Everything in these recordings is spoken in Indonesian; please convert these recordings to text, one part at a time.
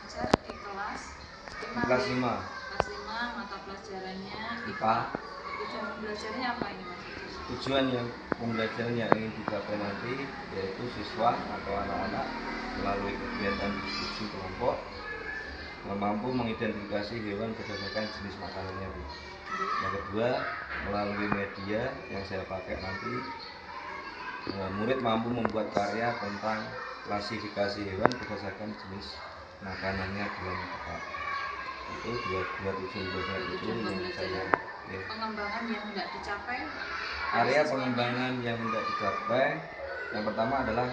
belajar di kelas 5. Kelas 5. Kelas 5, mata pelajarannya IPA. Tujuan pembelajarannya apa ini Mas? Tujuan yang pembelajaran yang ingin dicapai nanti yaitu siswa atau anak-anak melalui kegiatan diskusi kelompok mampu mengidentifikasi hewan berdasarkan jenis makanannya. Yang kedua, melalui media yang saya pakai nanti murid mampu membuat karya tentang klasifikasi hewan berdasarkan jenis makanannya dengan tepat. Itu dua tujuan besar itu yang saya pengembangan yang tidak dicapai. Area pengembangan yang tidak dicapai yang pertama adalah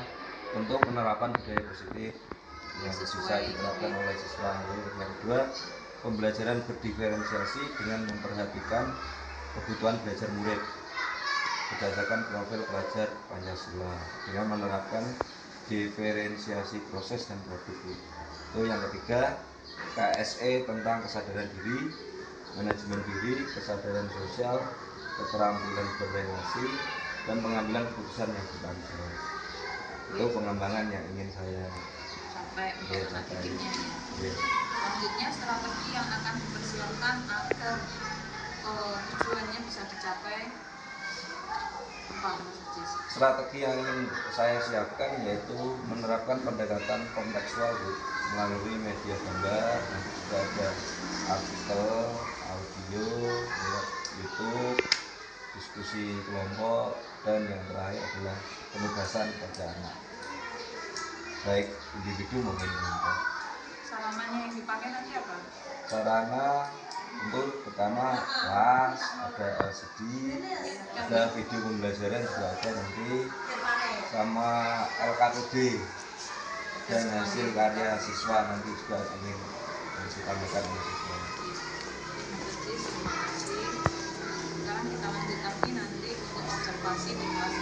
bentuk penerapan budaya positif yang bisa diterapkan oleh siswa. Yang kedua, pembelajaran berdiferensiasi dengan memperhatikan kebutuhan belajar murid berdasarkan profil pelajar Pancasila dengan menerapkan diferensiasi proses dan produk. Itu yang ketiga, KSE tentang kesadaran diri, manajemen diri, kesadaran sosial, keterampilan berrelasi, dan pengambilan keputusan yang bertanggung jawab. Itu pengembangan yang ingin saya sampai untuk nantinya. Selanjutnya strategi yang akan dipersiapkan agar tujuannya bisa dicapai. Strategi yang ingin saya siapkan yaitu menerapkan pendekatan kontekstual melalui media gambar, dan juga ada artikel, audio, YouTube, diskusi kelompok, dan yang terakhir adalah penugasan pada anak, baik individu maupun kelompok. Sarananya yang dipakai nanti apa? Sarana untuk pertama kelas, ada LCD, ada video pembelajaran juga ada nanti, sama LKPD dan hasil karya siswa nanti juga ingin ditambahkan oleh siswa. Terima kasih. Sekarang kita lanjut lagi nanti untuk observasi di kelas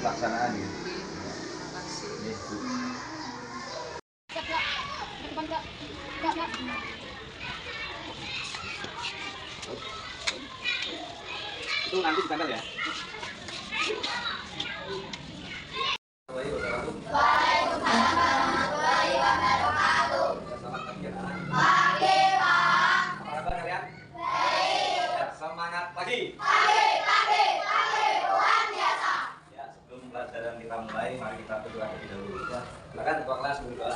pelaksanaan ya. Terima kasih. Itu nanti ditempel ya. Semangat pagi. Luar biasa. Ya, sebelum pelajaran kita mulai, mari kita berdoa terlebih dahulu. Silakan ketua kelas berdoa.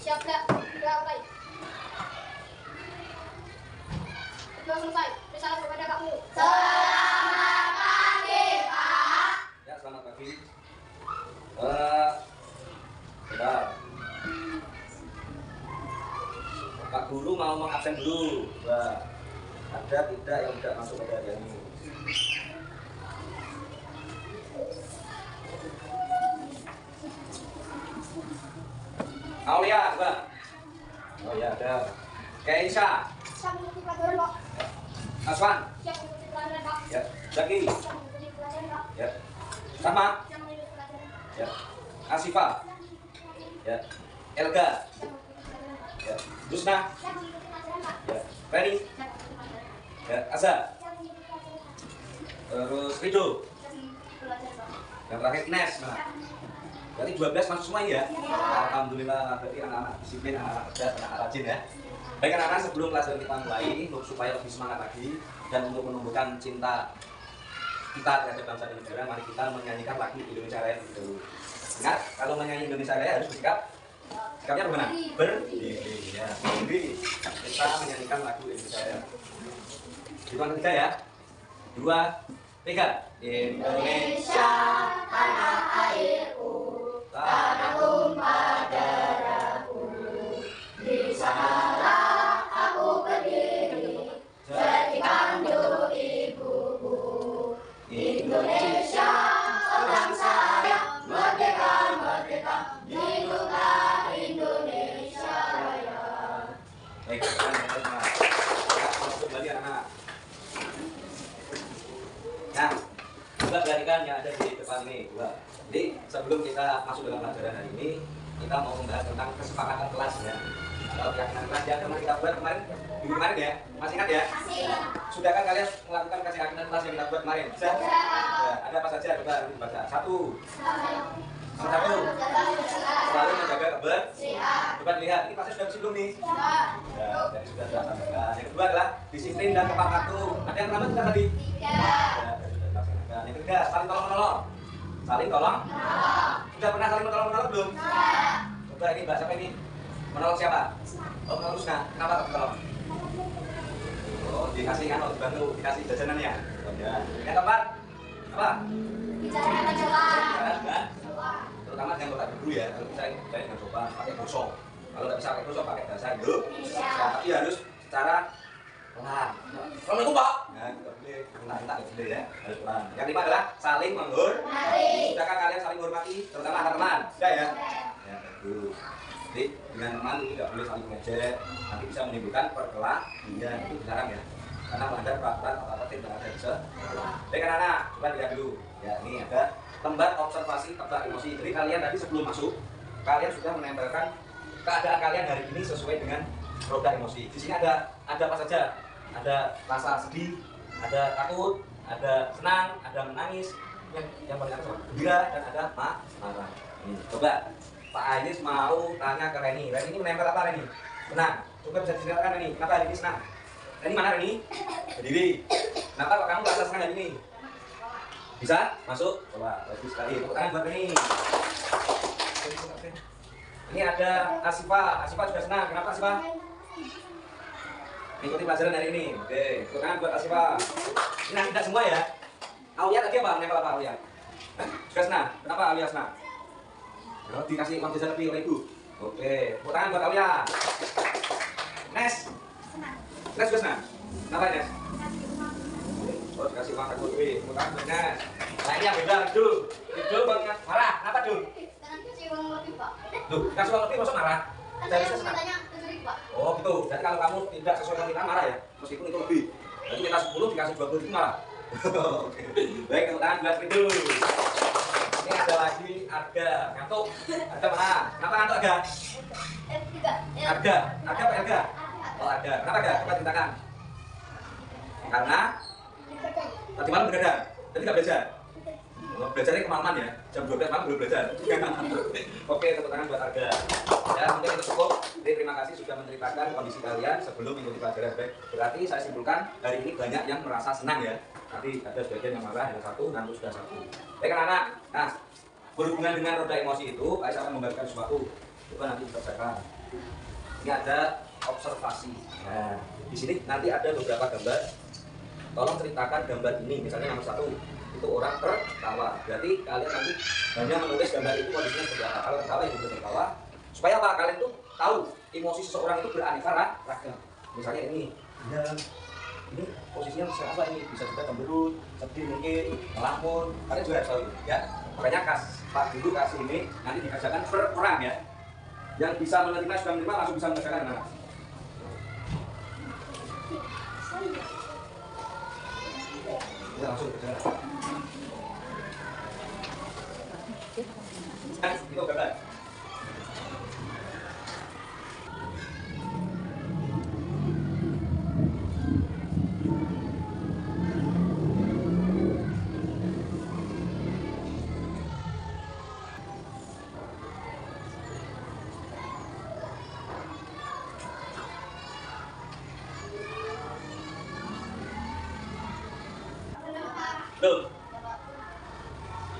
Siap enggak? Udah mulai. Sudah selesai. Salam kepada kamu. Selamat pagi, Pak. Ya, selamat pagi. Pak Guru mau mengabsen dulu. Ada tidak yang tidak masuk pada hari ini? Aulia, coba. Oh ya, ada. Keisha. Siap mengikuti pelajaran, Pak. Aswan. Siap mengikuti pelajaran, Pak. Ya. Zaki. Siap mengikuti pelajaran, Pak. Ya. Sama. Siap mengikuti pelajaran, Pak. Ya. Asifa. Ya. Elga. Siap mengikuti pelajaran, Pak. Ya. Dusna. Siap mengikuti pelajaran, Pak. Ya. Ferry. Siap mengikuti pelajaran, Pak. Ya. Asa. Siap mengikuti pelajaran, Pak. Terus Rido. Siap mengikuti pelajaran, Pak. Yang terakhir Ines. Nah. Berarti 12 masuk semua ya? Alhamdulillah, berarti anak-anak disiplin, anak-anak cerdas, anak-anak rajin ya. Baik anak-anak, sebelum pelajaran kita mulai, supaya lebih semangat lagi dan untuk menumbuhkan cinta kita terhadap bangsa dan negara, mari kita menyanyikan lagu Indonesia Raya terlebih dahulu. Ingat, kalau menyanyi Indonesia Raya harus bersikap. Sikapnya bagaimana? Berdiri. Ya, berdiri. Kita menyanyikan lagu Indonesia Raya. Hitungan ketiga ya. 2, 3. Indonesia tanah airku, tanah tumpah darahku, di sanalah aku berdiri, jadikan untuk ibuku. Indonesia, bangsa yang merdeka, merdeka, lindungilah Indonesia Raya. Baik, kembali anak-anak. Nah, coba perhatikan yang ada di depan ini. Jadi sebelum kita masuk dalam pelajaran hari ini, kita mau membahas tentang kesepakatan kelas ya. Kalau keyakinan kelas yang pernah kita buat kemarin, minggu kemarin ya, masih ingat ya? Sudah kan kalian melakukan keyakinan kelas yang kita buat kemarin? Bisa? Ya, ada apa saja? Coba baca. 1. Nomor 1, selalu menjaga kebersihan. Coba lihat, ini pasti sudah bersih belum nih? Ya, jadi sudah dilaksanakan. Yang kedua adalah disiplin dan tepat waktu. Ada yang pertama kita tadi? Ya, sudah dilaksanakan. Yang ketiga, saling tolong menolong. Saling tolong? Sudah pernah saling menolong belum? Coba ini bahasa apa ini? Menolong siapa? Oh, menolong Rusna. Kenapa tolong? Oh, dikasih kan, dibantu, dikasih jajanannya. Oh, ya. Yang keempat, apa? Bicara dengan jelas. Terutama dengan kota dulu ya. Kalau bisa dengan coba pakai bosok. Kalau nggak bisa pakai bosok, pakai bahasa Indonesia. Tapi harus secara pelan. Assalamualaikum Pak. Nah, tidak boleh minta tidak boleh ya. Harus pelan. Yang kelima adalah saling menghormati. Sudahkah kalian saling menghormati, terutama antar teman? Sudah ya? Ya, bagus. Jadi dengan teman itu tidak boleh saling mengejek. Nanti bisa menimbulkan perkelahian. Itu dilarang ya. Karena melanggar peraturan atau tertib yang ada di sekolah. Baik anak-anak, coba lihat dulu. Ya, ini ada lembar observasi tebak emosi. Jadi kalian tadi sebelum masuk, kalian sudah menempelkan keadaan kalian hari ini sesuai dengan roda emosi. Di sini ada apa saja? Ada rasa sedih, ada takut, ada senang, ada menangis, yang paling atas gembira, dan ada marah. Coba Pak Anies mau tanya ke Reni. Reni ini menempel apa Reni? Senang. Coba bisa diceritakan Reni. Kenapa hari ini senang? Reni mana Reni? Berdiri. Kenapa kok kamu merasa senang hari ini? Bisa? Masuk? Coba, bagus sekali. Tepuk tangan buat Reni. Ini ada Asifa. Asifa juga senang. Kenapa Asifa? Ikuti pelajaran hari ini. Oke, tepuk tangan buat Asifa. Ini nanti tidak semua ya. Aulia tadi apa? Menempel apa Aulia? Juga senang. Kenapa Aulia senang? Oh, dikasih uang jajan lebih oleh ibu. Oke, tepuk tangan buat Aulia. Nes. Nes juga senang. Kenapa Nes? Oh, dikasih uang jajan lebih. Tepuk tangan buat Nes. Nah ini yang beda, Dul. Dul banget marah. Kenapa Dul? Karena kasih uang lebih, Pak. Duh, kasih uang lebih masuk marah. Saya mintanya 7.000, Pak. Oh gitu. Jadi kalau kamu tidak sesuai permintaan marah ya, meskipun itu lebih. Jadi kita 10 dikasih 20 itu marah. Oke. Baik, tepuk tangan buat itu. Ini ada lagi Arga. Ngantuk. Arga mana? Kenapa ngantuk Arga? Tidak. Arga. Arga apa Arga? Oh Arga. Kenapa Arga? Coba ceritakan. Karena tadi malam begadang. Tadi nggak belajar. Oh, belajarnya kemalaman ya. Jam 12 malam belum belajar. Oke, tepuk tangan buat Arga. Ya, mungkin itu cukup. Jadi terima kasih sudah menceritakan kondisi kalian sebelum mengikuti pelajaran. Baik, berarti saya simpulkan hari ini banyak yang merasa senang ya. Nanti ada sebagian yang marah, yang satu, nanti sudah satu. Baik anak-anak. Nah, berhubungan dengan roda emosi itu, saya akan membagikan sesuatu. Coba nanti dibacakan. Ini ada observasi. Nah, di sini nanti ada beberapa gambar. Tolong ceritakan gambar ini. Misalnya nomor 1, itu orang tertawa. Berarti kalian nanti hanya menulis gambar itu kondisinya seperti apa. Kalau tertawa itu tertawa. Supaya apa? Kalian tuh tahu emosi seseorang itu beraneka ragam. Misalnya ini, ini posisinya apa ini? Bisa juga cemberut, sedih mungkin, melamun. Kalian juga harus tahu ya. Makanya Pak Guru kasih ini nanti dikerjakan per orang ya. Yang bisa menerima sudah menerima langsung bisa mengerjakan dengan anak. Ya, langsung kerjakan. Itu gambar. Tuh.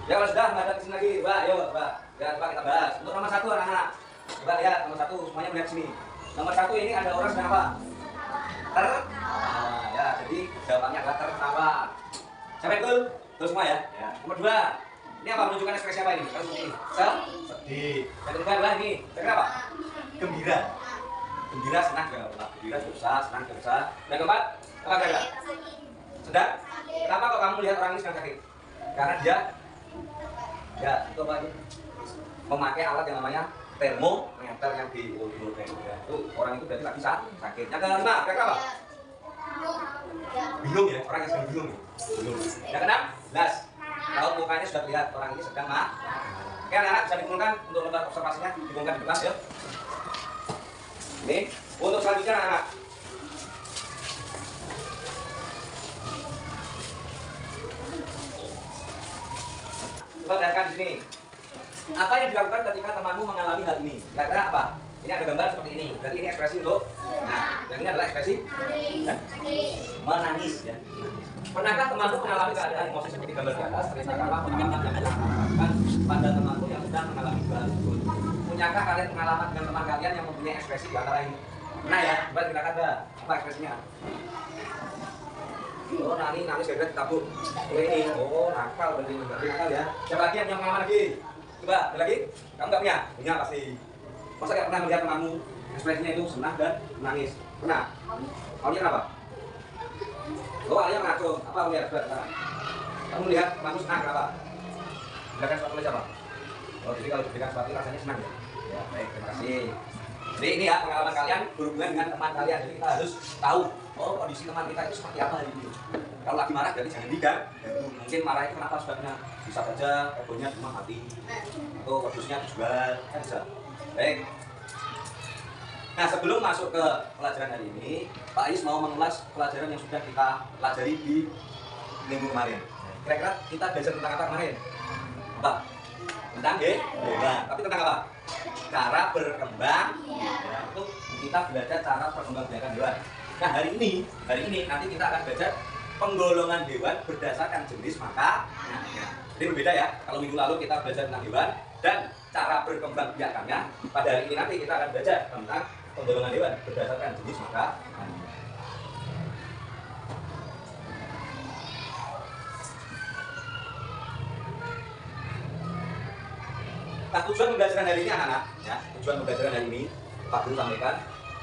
Ya kalau sudah nggak ada kesini lagi, Mbak, yuk Mbak. Ya coba kita bahas. Untuk nomor 1 anak-anak. Coba lihat nomor 1 semuanya melihat sini. Nomor 1 ini ada orang sedang apa? Nah, ya jadi jawabannya adalah tertawa. Sampai betul? Betul semua ya? Ya. Nomor 2. Ini apa menunjukkan ekspresi apa ini? Kalau sedih. Sedih. Yang ketiga adalah ini. Kira apa? Gembira. Gembira, senang juga. Gembira juga bisa, senang juga bisa. Yang keempat, apa kira-kira? Sedang? Kenapa kok kamu melihat orang ini sedang sakit? Karena dia ya itu apa itu? Memakai alat yang namanya termometer yang di ultrasound ya. Itu orang itu berarti lagi sakit. Yang kelima, kira-kira apa? Bingung ya, orang yang sedang bingung. Bingung. Yang keenam, jelas. Kalau mukanya sudah terlihat orang ini sedang marah. Oke anak-anak bisa dikumpulkan untuk lembar observasinya, dikumpulkan di kelas ya. Ini untuk selanjutnya anak-anak. Coba lihatkan di sini. Apa yang dilakukan ketika temanmu mengalami hal ini? Kira-kira apa? Ini ada gambar seperti ini. Berarti ini ekspresi untuk. Nah, yang ini adalah ekspresi menangis ya. Pernahkah temanmu mengalami keadaan emosi seperti gambar di atas? Ceritakanlah pengalaman yang dilakukan pada temanmu yang sedang mengalami hal tersebut. Punyakah kalian pengalaman dengan teman kalian yang mempunyai ekspresi di antara ini? Nah ya, coba ceritakan apa ekspresinya? Oh, nangis gara-gara ditabuk. Ini, oh nakal berarti nakal ya. Siapa lagi yang pengalaman lagi? Coba, ada lagi? Kamu nggak punya? Punya pasti. Masa nggak pernah melihat temanmu ekspresinya itu senang dan menangis? Pernah? Kamu kenapa? Oh, Alia mengacung. Apa Alia? Kamu lihat temanmu senang kenapa? Berikan sepatu oleh siapa? Oh, jadi kalau diberikan sepatu rasanya senang ya? Ya, baik, terima kasih. Jadi ini ya pengalaman kalian berhubungan dengan teman kalian. Jadi kita harus tahu, oh kondisi teman kita itu seperti apa hari ini. Kalau lagi marah berarti jangan digan. Mungkin marah itu kenapa sebabnya? Bisa saja egonya cuma mati atau kardusnya dijual, kan bisa. Baik. Nah sebelum masuk ke pelajaran hari ini, Pak Ais mau mengulas pelajaran yang sudah kita pelajari di minggu kemarin. Kira-kira kita belajar tentang apa kemarin? Apa? Tentang hewan. Tapi tentang apa? Cara berkembang. Ya, itu kita belajar cara perkembangbiakan hewan. Nah hari ini nanti kita akan belajar penggolongan hewan berdasarkan jenis makanannya. Jadi berbeda ya. Kalau minggu lalu kita belajar tentang hewan dan cara berkembangbiakannya. Pada hari ini nanti kita akan belajar tentang penggolongan hewan berdasarkan jenis makanannya. Nah, tujuan pembelajaran hari ini anak-anak, ya, tujuan pembelajaran hari ini Pak Guru sampaikan,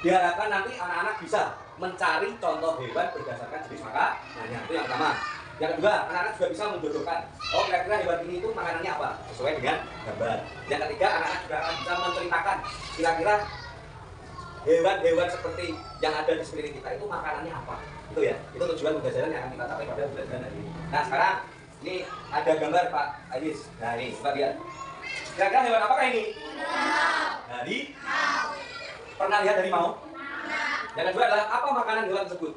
diharapkan nanti anak-anak bisa mencari contoh hewan berdasarkan jenis makanannya. Itu yang pertama. Yang kedua, anak-anak juga bisa menjodohkan, oh kira-kira hewan ini itu makanannya apa, sesuai dengan gambar. Yang ketiga, anak-anak juga akan bisa menceritakan kira-kira hewan-hewan seperti yang ada di sekeliling kita itu makanannya apa. Itu ya, itu tujuan pembelajaran yang akan kita capai pada pembelajaran hari ini. Nah sekarang, ini ada gambar Pak Ais. Nah ini, coba lihat. Kira-kira hewan apakah ini? Dari? Pernah lihat harimau? Yang kedua adalah apa makanan hewan tersebut?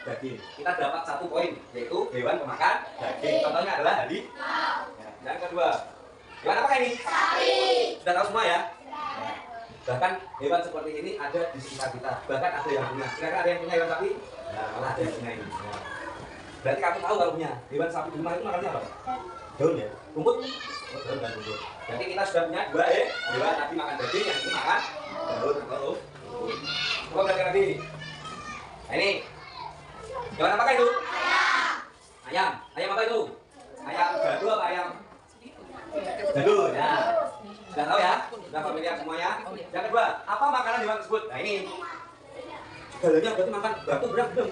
Daging. Kita dapat 1 poin, yaitu hewan pemakan daging. Contohnya adalah harimau. Yang kedua, hewan apakah ini? Sapi. Sudah tahu semua ya? Bahkan hewan seperti ini ada di sekitar kita. Bahkan ada yang punya. Kira-kira ada yang punya hewan sapi? Nah, malah ada yang punya ini. Nah. Berarti kamu tahu kalau punya hewan sapi di rumah itu makannya apa? Daun ya? Rumput? Oh, daun dan rumput. Jadi kita sudah punya 2 hewan tadi makan daging, yang ini makan daun atau rumput. Coba belajar lagi. Nah ini hewan apakah itu? Ayam. Ayam apa itu? Ayam gadu apa ayam? Gadu ya. Sudah tahu ya? Sudah familiar semuanya? Yang kedua, apa makanan hewan tersebut? Nah ini segalanya berarti makan batu berang belum?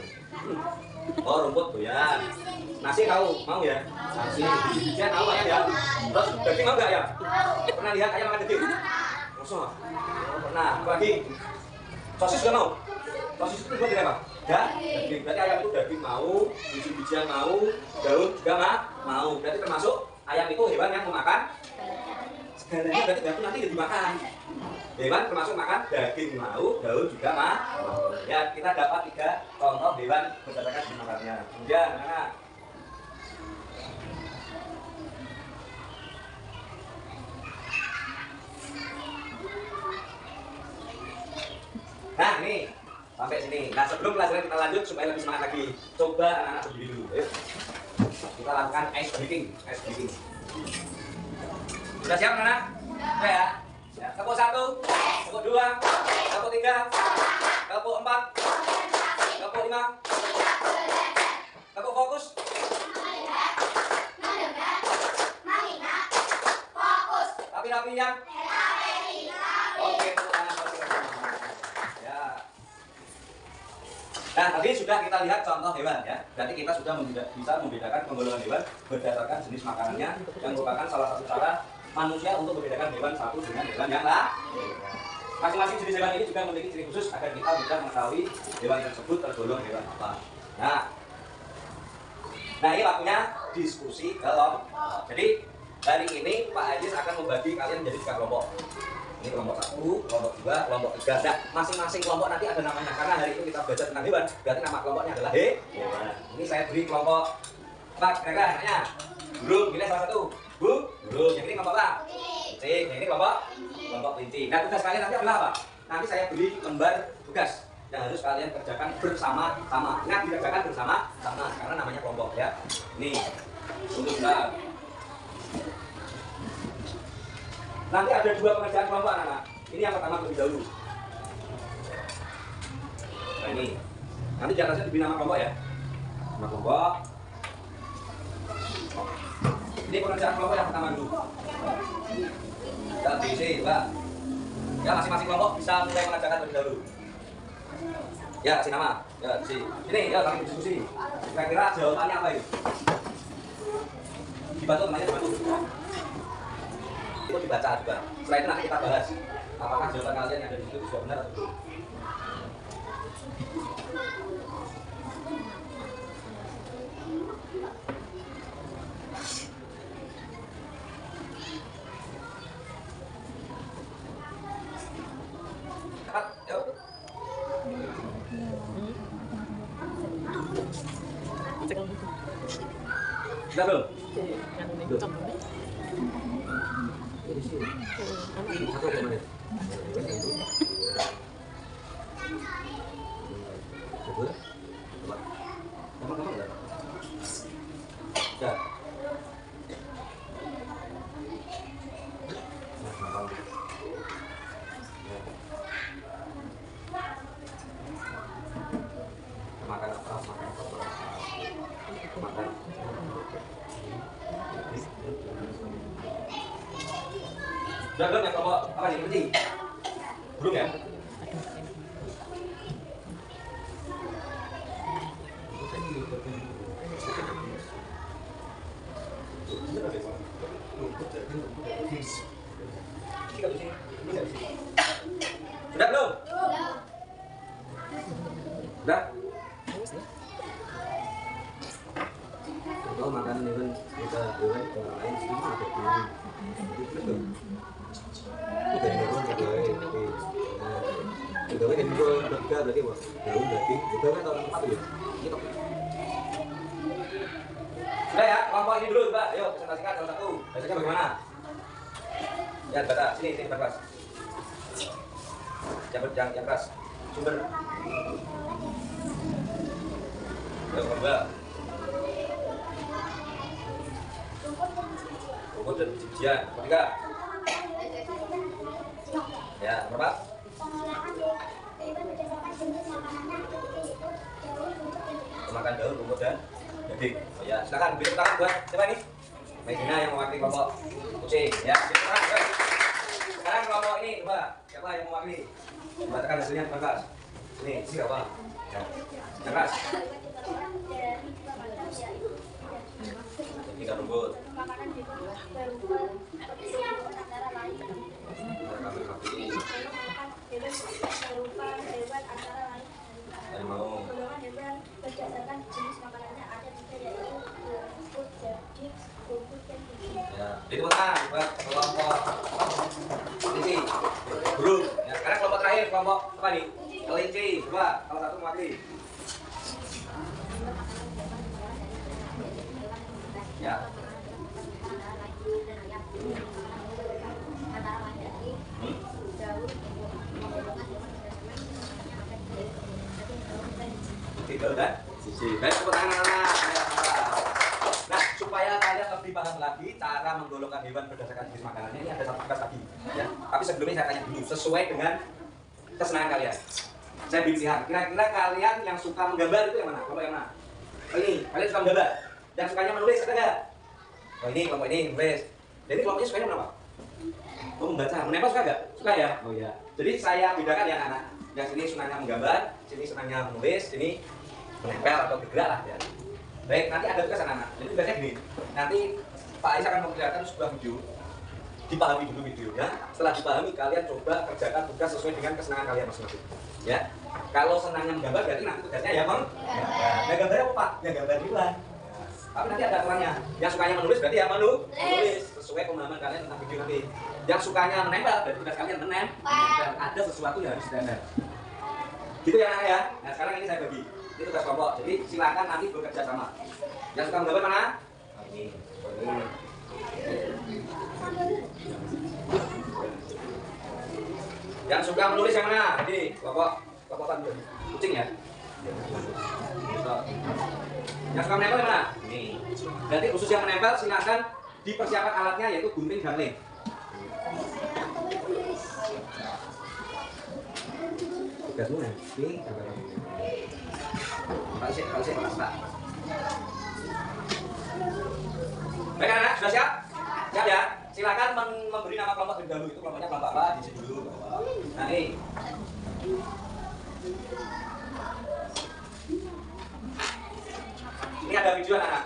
Oh rumput doyan. Nasi tahu? Mau ya? Nasi, biji-bijian tahu ayam ya? Terus daging mau nggak ayam? Pernah lihat ayam makan daging? Masa? Oh pernah. Apa lagi? Sosis juga mau? Sosis itu buat apa? Daging. Berarti ayam itu daging mau, biji-bijian mau, daun juga mau. Berarti termasuk ayam itu hewan yang memakan segalanya. Berarti nanti dimakan. Hewan termasuk makan daging mau, daun juga mau. Ya kita dapat 3 contoh hewan berdasarkan jenis makannya. Kemudian anak. Nah ini sampai sini. Nah sebelum pelajaran kita lanjut supaya lebih semangat lagi, coba anak-anak berdiri dulu. Kita lakukan ice breaking. Sudah siap anak? Sudah ya? Tepuk 1, tepuk 2, tepuk 3, tepuk 4, tepuk 5, tepuk fokus. Rapi-rapi ya. Oke, tepuk tangan. Ya. Nah, tadi sudah kita lihat contoh hewan ya. Berarti kita sudah bisa membedakan penggolongan hewan berdasarkan jenis makanannya, yang merupakan salah satu cara manusia untuk membedakan hewan satu dengan hewan yang lain. Masing-masing jenis hewan ini juga memiliki ciri khusus agar kita bisa mengetahui hewan tersebut tergolong hewan apa. Nah ini waktunya diskusi kelompok. Jadi hari ini Pak Ajis akan membagi kalian menjadi 3 kelompok. Ini kelompok 1, kelompok 2, kelompok 3. Nah, masing-masing kelompok nanti ada namanya. Karena hari itu kita belajar tentang hewan, berarti nama kelompoknya adalah hewan. Ini saya beri kelompok Pak, kira-kira anaknya. Burung, pilih salah satu. Burung. Yang ini kelompok apa? Kucing. Yang ini kelompok kelinci. Nah, tugas kalian nanti adalah apa? Nanti saya beri lembar tugas yang harus kalian kerjakan bersama-sama. Ingat, dikerjakan bersama-sama karena namanya kelompok ya. Nih, untuk nanti ada 2 pengerjaan kelompok anak-anak. Ini yang pertama lebih dahulu. Nah ini, nanti di atasnya diberi nama kelompok ya. Nama kelompok. Ini pengerjaan kelompok yang pertama dulu. Kita diisi, Pak. Ya masing-masing kelompok bisa mulai mengerjakan lebih dahulu. Ya kasih nama. Ya kasih. Ini ya kami diskusi. Kira-kira jawabannya apa ini? Dibantu namanya dibantu. Itu dibaca juga. Setelah itu nanti kita bahas apakah jawaban kalian yang ada di situ sudah benar atau belum. Cepat, yuk. Sudah belum? Satu ada mana? Sudah. Makan apa? Makan. Sudah belum yang kelompok apa nih? Penting? Belum ya? Sudah belum? Sudah? Kalau makan ini kan kita orang lain semua ada di Pegawai yang dua bertiga berarti wah daun daging pegawai atau tempat ya gitu. Sudah ya kelompok ini dulu Mbak, ayo presentasikan salah satu. Biasanya bagaimana? Ya baca sini keras. Yang keras sumber. Yang kedua rumput dan biji-bijian. Ketiga ya berapa? Makan daun, rumput dan daging. Oh ya, silakan beri tangan buat siapa ini? Medina yang mewakili kelompok kucing. Ya, beri tangan. Sekarang kelompok ini coba siapa yang mewakili? Bacakan hasilnya keras. Ini siapa? Ya. Keras. Tiga rumput. Mau berdasarkan jenis makanannya ada tiga yaitu rumput, daging, rumput dan biji. Ya, itu buat kelompok kelinci, burung. Ya, sekarang kelompok terakhir kelompok apa nih? Kelinci. Coba salah satu mewakili. Ya. Tiga kan? Sisi. Baik, tepuk tangan anak-anak. Nah, supaya kalian lebih paham lagi cara menggolongkan hewan berdasarkan jenis makanannya, ini ada satu tugas lagi. Ya. Tapi sebelumnya saya tanya dulu, sesuai dengan kesenangan kalian. Saya beri pilihan. Kira-kira kalian yang suka menggambar itu yang mana? Kelompok yang mana? Oh, ini, kalian suka menggambar. Yang sukanya menulis, ada nggak? Oh ini, kelompok ini menulis. Jadi kelompoknya sukanya menapa? Oh, membaca. Menempel suka nggak? Suka ya? Oh iya. Jadi saya bedakan ya anak-anak. Yang sini senangnya menggambar, sini senangnya menulis, sini menempel atau bergerak lah ya. Baik, nanti ada tugas anak-anak. Jadi tugasnya gini. Nanti Pak Ais akan memperlihatkan sebuah video. Dipahami dulu videonya. Setelah dipahami, kalian coba kerjakan tugas sesuai dengan kesenangan kalian masing-masing. Ya. Kalau senangnya menggambar, berarti nanti tugasnya ya bang. Ya gambarnya apa Pak? Ya gambar duluan. Tapi nanti ada aturannya. Yang sukanya menulis berarti ya menulis sesuai pemahaman kalian tentang video nanti. Yang sukanya menempel berarti tugas kalian menempel. Dan ada sesuatu yang harus ditempel. Gitu ya anak ya. Nah sekarang ini saya bagi. Itu tugas kelompok. Jadi silakan nanti bekerja sama. Yang suka menggambar mana? Ini. Yang suka menulis yang mana? Jadi kelompok kucing ya. Yang suka menempel yang mana? Ini. Berarti khusus yang menempel silakan dipersiapkan alatnya yaitu gunting dan lem. Tugas mana? Ini. Pak. Baik anak, sudah siap? Siap ya? Silakan memberi nama kelompok terlebih dahulu. Itu kelompoknya kelompok apa? Di sini dulu. Nah ini. Ini ada video anak-anak.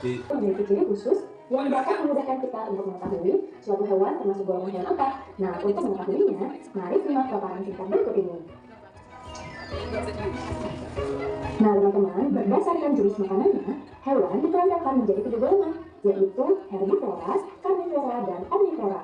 Memiliki ciri khusus yang dapat memudahkan kita untuk mengetahui suatu hewan termasuk golongan hewan apa. Nah, untuk mengetahuinya, mari simak paparan singkat berikut ini. Nah, teman-teman, berdasarkan jenis makanannya, hewan dikelompokkan menjadi 3 golongan, yaitu herbivora, karnivora, dan omnivora.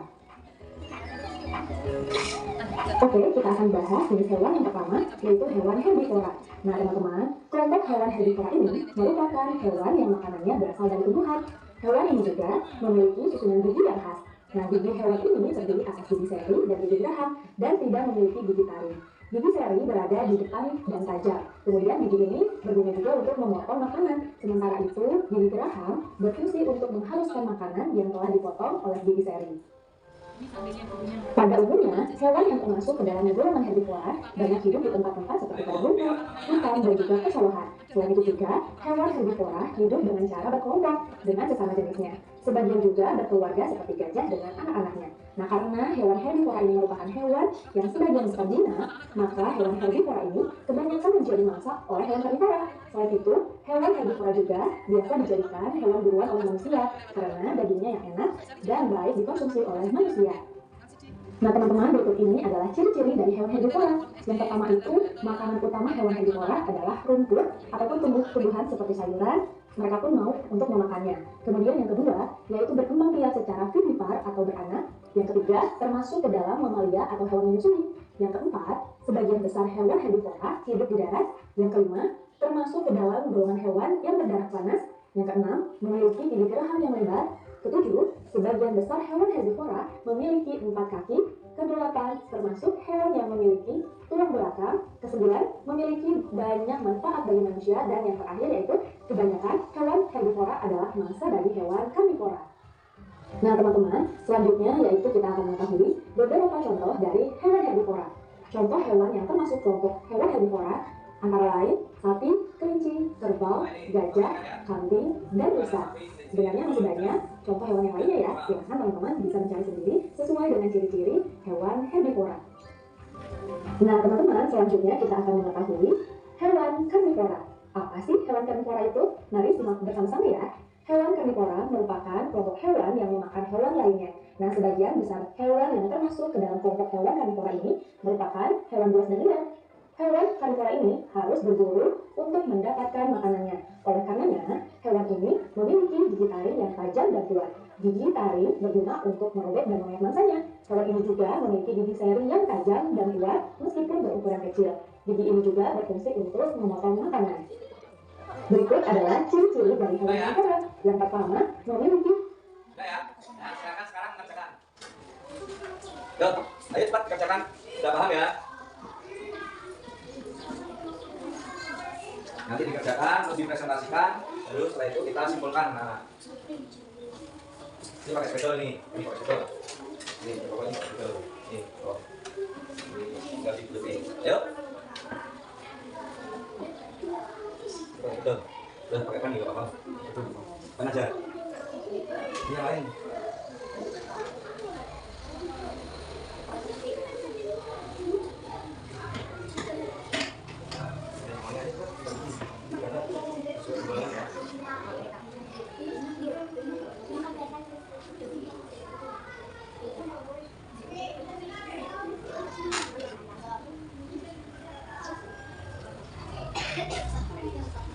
Oke, kita akan bahas jenis hewan yang pertama, yaitu hewan herbivora. Nah, teman-teman, kelompok hewan herbivora ini merupakan hewan yang makanannya berasal dari tumbuhan. Hewan ini juga memiliki susunan gigi yang khas. Nah, gigi hewan ini terdiri atas gigi seri dan gigi geraham dan tidak memiliki gigi taring. Gigi seri berada di depan dan tajam. Kemudian gigi ini berguna juga untuk memotong makanan. Sementara itu, gigi geraham berfungsi untuk menghaluskan makanan yang telah dipotong oleh gigi seri. Pada umumnya, hewan yang termasuk ke dalam golongan herbivora banyak hidup di tempat-tempat seperti pada rumput, hutan, dan juga pesawahan. Selain itu juga, hewan herbivora hidup dengan cara berkelompok dengan sesama jenisnya. Sebagian juga berkeluarga seperti gajah dengan anak-anaknya. Nah, karena hewan herbivora ini merupakan hewan yang sebagian besar jinak, maka hewan herbivora ini kebanyakan menjadi mangsa oleh hewan karnivora. Selain itu, hewan herbivora juga biasa dijadikan hewan buruan oleh manusia karena dagingnya yang enak dan baik dikonsumsi oleh manusia. Nah, teman-teman, berikut ini adalah ciri-ciri dari hewan herbivora. Yang pertama itu, makanan utama hewan herbivora adalah rumput ataupun tumbuh-tumbuhan seperti sayuran. Mereka pun mau untuk memakannya. Kemudian yang kedua, yaitu berkembang biak secara vivipar atau beranak. Yang ketiga, termasuk ke dalam mamalia atau hewan menyusui. Yang keempat, sebagian besar hewan herbivora hidup di darat. Yang kelima, termasuk ke dalam golongan hewan yang berdarah panas. Yang keenam, memiliki gigi geraham yang lebar. Ketujuh, sebagian besar hewan herbivora memiliki 4 kaki. Kedelapan, termasuk hewan yang memiliki tulang belakang. Kesembilan, memiliki banyak manfaat bagi manusia. Dan yang terakhir yaitu kebanyakan hewan herbivora adalah mangsa dari hewan karnivora. Nah, teman-teman, selanjutnya yaitu kita akan mengetahui beberapa contoh dari hewan herbivora. Contoh hewan yang termasuk kelompok hewan herbivora antara lain sapi, kelinci, kerbau, gajah, kambing, dan rusa. Sebenarnya masih banyak contoh hewan yang lainnya ya. Silahkan teman-teman bisa mencari sendiri sesuai dengan ciri-ciri hewan herbivora. Nah, teman-teman, selanjutnya kita akan mengetahui hewan karnivora. Apa sih hewan karnivora itu? Mari simak bersama-sama ya. Hewan karnivora merupakan kelompok hewan yang memakan hewan lainnya. Nah, sebagian besar hewan yang termasuk ke dalam kelompok hewan karnivora ini merupakan hewan buas dan liar. Hewan karnivora ini harus berburu untuk mendapatkan makanannya. Oleh karenanya, hewan ini memiliki gigi taring yang tajam dan kuat. Gigi taring berguna untuk merobek dan mengayak mangsanya. Hewan ini juga memiliki gigi seri yang tajam dan kuat meskipun berukuran kecil. Gigi ini juga berfungsi untuk memotong makanan. Berikut adalah ciri-ciri dari hewan karnivora. Yang pertama, memiliki. Sudah ya? Nah, silakan sekarang mengerjakan. Yuk, ayo cepat kerjakan. Sudah paham ya? Nanti dikerjakan, terus dipresentasikan, lalu setelah itu kita simpulkan. Nah, ini pakai spidol nih, ini pakai spidol. Ini pokoknya pakai spidol. Ini, oh, ini tinggal dibuletin. Ayo. Pakai spidol. Udah pakai pan juga apa-apa. Pan aja. Ini yang lain.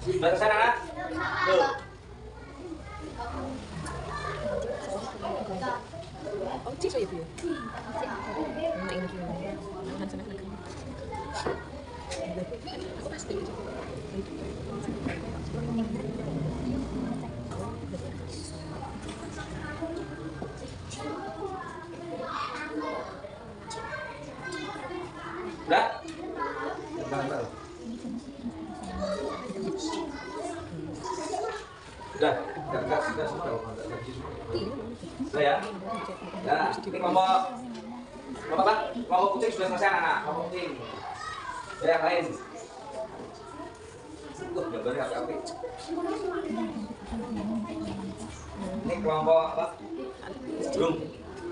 Sudah selesai anak? Tuh. Oh, cik saya punya. Nak ini gimana? Jangan sana nak. Aku pasti. Udah? Udah, sudah semua. Sudah ya? Ya, ini kelompok apa? Kelompok kucing sudah selesai anak-anak. Kelompok kucing. Ada yang lain? Gambarnya apa? Ini kelompok apa? Burung.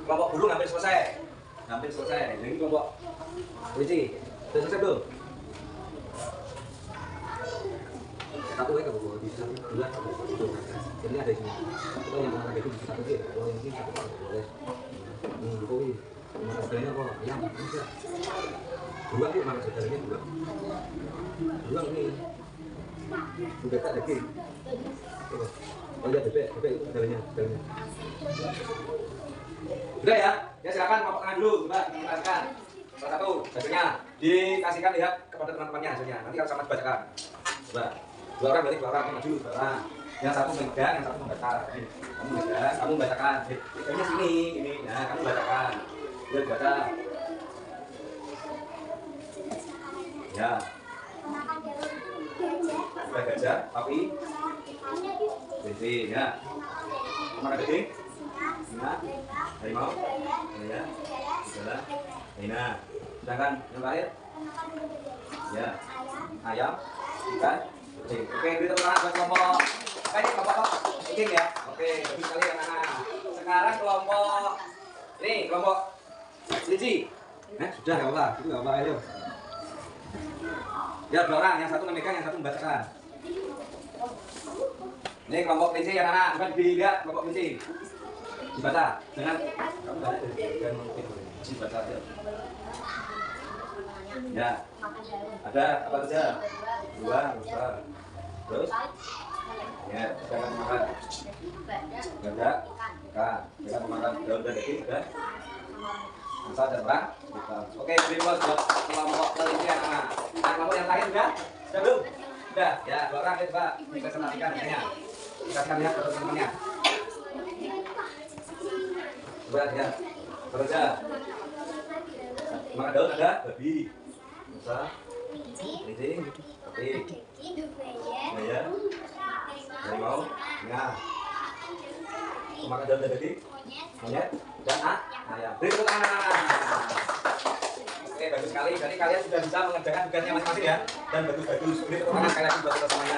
Kelompok burung hampir selesai. Hampir selesai. Ini kelompok kucing. Sudah selesai belum? Satu ya kalau di satu dua satu. Ini ada di sini. Kita yang mana itu bisa satu dia. Kalau yang ini satu boleh. Jokowi. Mana saudaranya kok? Ayam bisa. Dua tuh mana saudaranya dua. Dua ini. Udah tak lagi. Oh ya bebek itu saudaranya. Udah ya. Ya silakan kelompok tengah dulu. Coba dijelaskan. Salah satu hasilnya dikasihkan lihat kepada teman-temannya hasilnya. Nanti kalau sama dibacakan. Coba. Dua orang berarti dua orang, maju dua orang. Yang satu memegang, yang satu membaca. Kamu memegang, kamu membacakan. Ini sini, ini. Nah, kamu bacakan. Dia baca. Ya. Sudah gajah, tapi besi, ya. Mana gede? Singa, harimau, ya, segala, hina. Sedangkan yang terakhir, ya, ayam, ikan. Oke, beri tepuk tangan buat kelompok. Ini kelompok apa? Kucing ya. Oke, bagus sekali anak-anak. Sekarang kelompok ini kelompok kelinci. Sudah nggak apa-apa. Itu nggak apa-apa, ayo. Ya, dua orang, yang satu memegang, yang satu membacakan. Ini kelompok kelinci ya anak-anak. Coba dilihat kelompok kelinci. Dibaca. Jangan kamu baca dan dibaca aja. Ya. Ada apa saja? Dua, besar. Terus? Ya, jangan makan. Gajah, ikan. Jangan makan daun dan daging, udah. Masa dan terang. Oke, beri buat kelompok kelinci anak-anak. Nah, kelompok yang lain sudah? Sudah belum? Sudah. Ya, dua orang ya coba dipresentasikan hasilnya. Kita lihat ke teman-temannya. Coba ya. Kerja. Makan daun ada babi. Bisa. Kelinci. Oke. Ya. Harimau. Nah. Makan daun dan daging. Monyet. Dan ayam. Beri tepuk tangan. Oke, bagus sekali. Jadi kalian sudah bisa mengerjakan tugasnya masing-masing ya. Dan bagus-bagus. Beri tepuk tangan sekali lagi buat kita semuanya.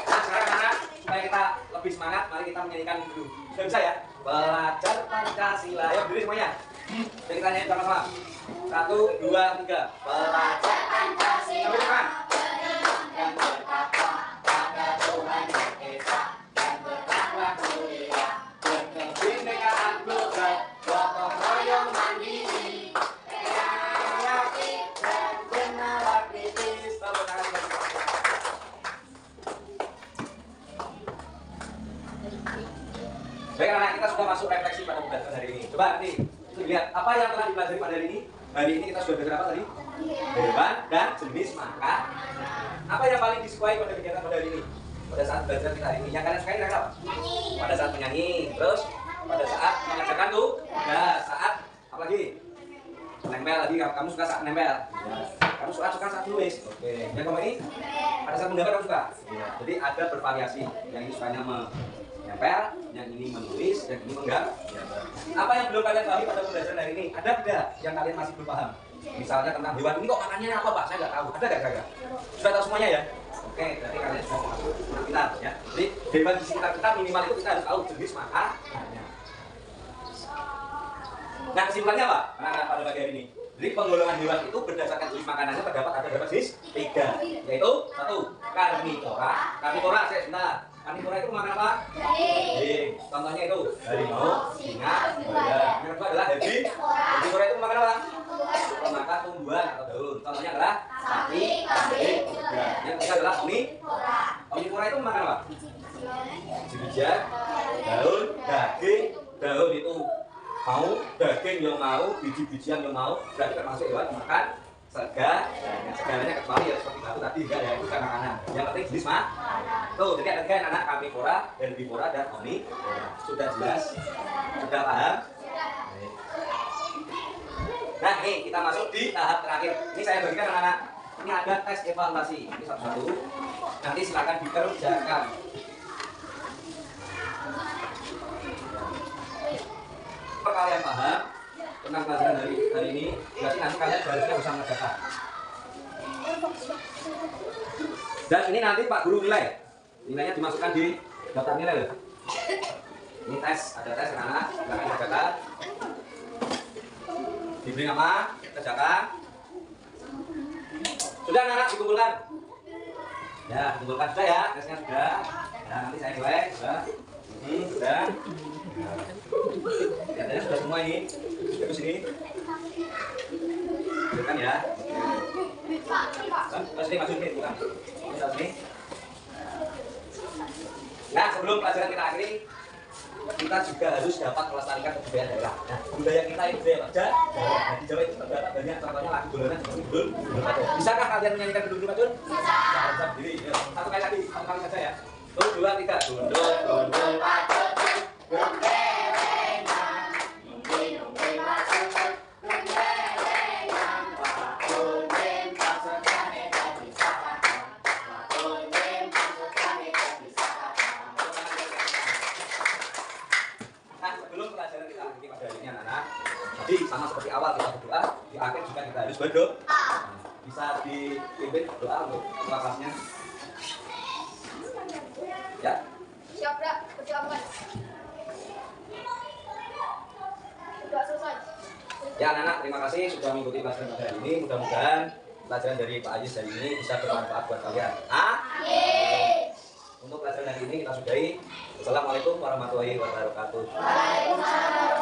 Nah, sekarang anak, supaya kita lebih semangat, mari kita menyanyikan dulu. Sudah bisa ya? Belajar Pancasila. Ayo berdiri semuanya. Jadi kita nyanyi sama-sama. 1, 2, 3. Belajar Pancasila. Sampai depan. Yang bertakwa pada Tuhan Yang Esa dan berakhlak mulia, berkebinekaan global, gotong royong mandiri, kreatif dan bernalar kritis. Tepuk tangan. Baik anak, kita sudah masuk refleksi pada pembelajaran hari ini. Coba nanti lihat apa yang telah dipelajari pada hari ini. Hari ini kita sudah belajar apa tadi? Hewan dan jenis makan. Apa yang paling disukai pada kegiatan pada hari ini? Pada saat belajar kita hari ini, yang kalian sukai apa? Pada saat menyanyi, terus pada saat mengerjakan tuh, saat apa lagi? Menempel lagi, kamu suka saat menempel. Ya. Kamu suka saat tulis. Oke. Yang kamu ini? Pada saat menggambar kamu suka. Ya. Jadi ada bervariasi. Yang ini sukanya menempel, yang ini menulis, yang ini menggambar. Ya. Apa yang belum kalian pahami pada pembelajaran hari ini? Ada tidak yang kalian masih belum paham? Misalnya tentang hewan ini kok makannya apa Pak? Saya nggak tahu. Ada nggak kira-kira? Sudah tahu semuanya ya? Oke, berarti kalian sudah masuk pintar ya. Jadi hewan di sekitar kita minimal itu kita harus tahu jenis makanannya. Nah kesimpulannya apa? Nah, pada pagi hari ini, jadi penggolongan hewan itu berdasarkan jenis makanannya terdapat ada berapa jenis? 3, yaitu 1 karnivora. Karnivora, saya sebentar. Karnivora itu makan apa? Daging. Contohnya itu harimau, singa, buaya. Yang kedua adalah herbivora itu makan apa? memakan tumbuhan atau daun. Contohnya adalah sapi, kambing, kuda. Yang ketiga adalah omnivora itu memakan apa? Biji-bijian, daun, daging, daun itu mau, daging yang mau, biji-bijian yang mau, berarti termasuk hewan makan serga, segalanya kecuali ya seperti batu tadi enggak ya, itu karena makanan. Yang penting jenis mah. Tuh, jadi ada tiga anak karnivora, herbivora dan omnivora. Sudah jelas? Sudah paham? Nah, ini kita masuk di tahap terakhir. Ini saya bagikan anak-anak. Ini ada tes evaluasi. Ini satu-satu. Nanti silakan dikerjakan. Kalau kalian paham tentang pelajaran hari ini, berarti nanti kalian harusnya bisa mengerjakan. Dan ini nanti Pak Guru nilai. Nilainya dimasukkan di daftar nilai loh. Ini tes, ada tes anak-anak, silakan kerjakan. Diberi nama, kerjakan. Sudah anak-anak dikumpulkan. Ya, dikumpulkan sudah ya, tesnya sudah. Ya, nanti saya nilai sudah. Sudah. Katanya sudah semua ini. Terus ini. Bukan ya. Terus ini masukin bukan. Terus ini. Nah, sebelum pelajaran kita akhiri, kita juga harus dapat melestarikan kebudayaan daerah. Nah, budaya kita ini budaya Jogja. Nah, di Jawa itu terdapat banyak contohnya lagu dolanan seperti Gundul Pacul. Bisakah kalian menyanyikan Gundul Pacul? Bisa. Bisa sendiri. Ya. Satu kali lagi, satu kali saja ya. 1, 2, 3. Gundul Pacul. Jadi sama seperti awal kita berdoa, di akhir juga kita harus berdoa. Bisa dipimpin doa untuk ketua kelasnya. Ya. Siap, Bra. Berdoa. Doa selesai. Ya anak-anak, terima kasih sudah mengikuti pelajaran pada hari ini. Mudah-mudahan pelajaran dari Pak Ajis hari ini bisa bermanfaat buat kalian. Amin. Untuk pelajaran hari ini kita sudahi. Assalamualaikum warahmatullahi wabarakatuh. Waalaikumsalam.